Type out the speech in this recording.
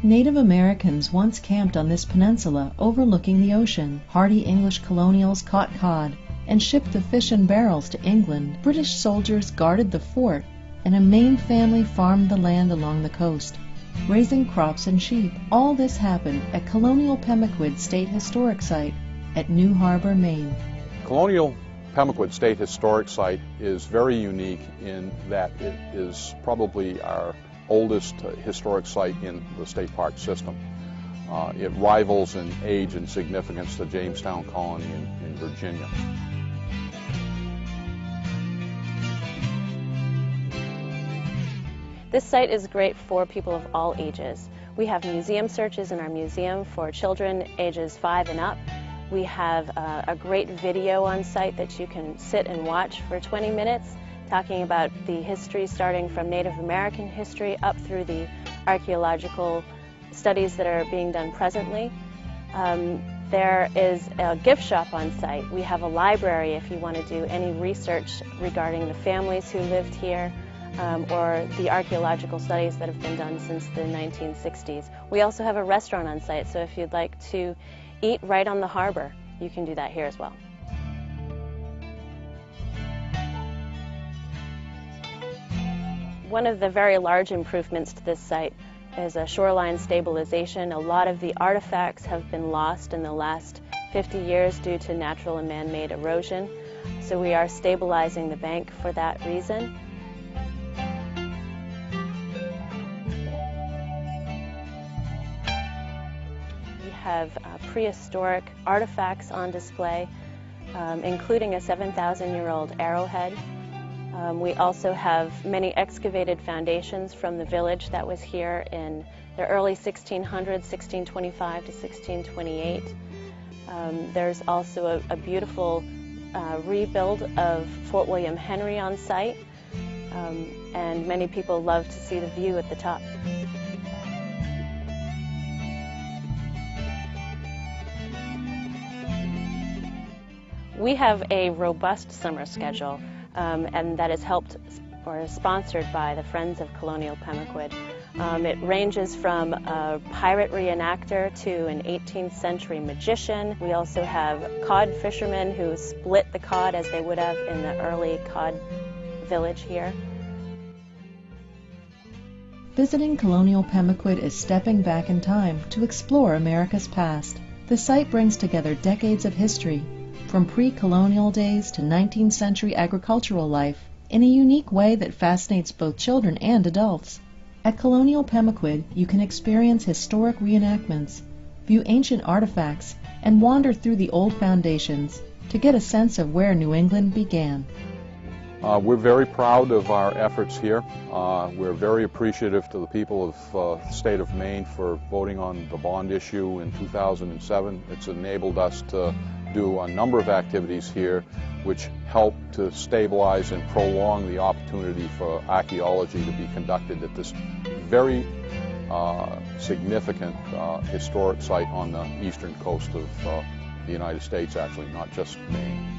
Native Americans once camped on this peninsula overlooking the ocean. Hardy English colonials caught cod and shipped the fish in barrels to England. British soldiers guarded the fort, and a Maine family farmed the land along the coast, raising crops and sheep. All this happened at Colonial Pemaquid State Historic Site at New Harbor, Maine. Colonial Pemaquid State Historic Site is very unique in that it is probably our oldest historic site in the state park system. It rivals in age and significance the Jamestown Colony in Virginia. This site is great for people of all ages. We have museum searches in our museum for children ages 5 and up. We have a great video on site that you can sit and watch for 20 minutes, talking about the history starting from Native American history up through the archaeological studies that are being done presently. There is a gift shop on site. We have a library if you want to do any research regarding the families who lived here or the archaeological studies that have been done since the 1960s. We also have a restaurant on site, so if you'd like to eat right on the harbor, you can do that here as well. One of the very large improvements to this site is a shoreline stabilization. A lot of the artifacts have been lost in the last 50 years due to natural and man-made erosion, so we are stabilizing the bank for that reason. We have prehistoric artifacts on display, including a 7,000-year-old arrowhead. We also have many excavated foundations from the village that was here in the early 1600s, 1625 to 1628. There's also a beautiful rebuild of Fort William Henry on site, and many people love to see the view at the top. We have a robust summer schedule, and that is helped or is sponsored by the Friends of Colonial Pemaquid. It ranges from a pirate reenactor to an 18th century magician. We also have cod fishermen who split the cod as they would have in the early cod village here. Visiting Colonial Pemaquid is stepping back in time to explore America's past. The site brings together decades of history, from pre-colonial days to 19th century agricultural life, in a unique way that fascinates both children and adults. At Colonial Pemaquid, you can experience historic reenactments, view ancient artifacts, and wander through the old foundations to get a sense of where New England began. We're very proud of our efforts here. We're very appreciative to the people of the state of Maine for voting on the bond issue in 2007. It's enabled us to do a number of activities here which help to stabilize and prolong the opportunity for archaeology to be conducted at this very significant historic site on the eastern coast of the United States, actually, not just Maine.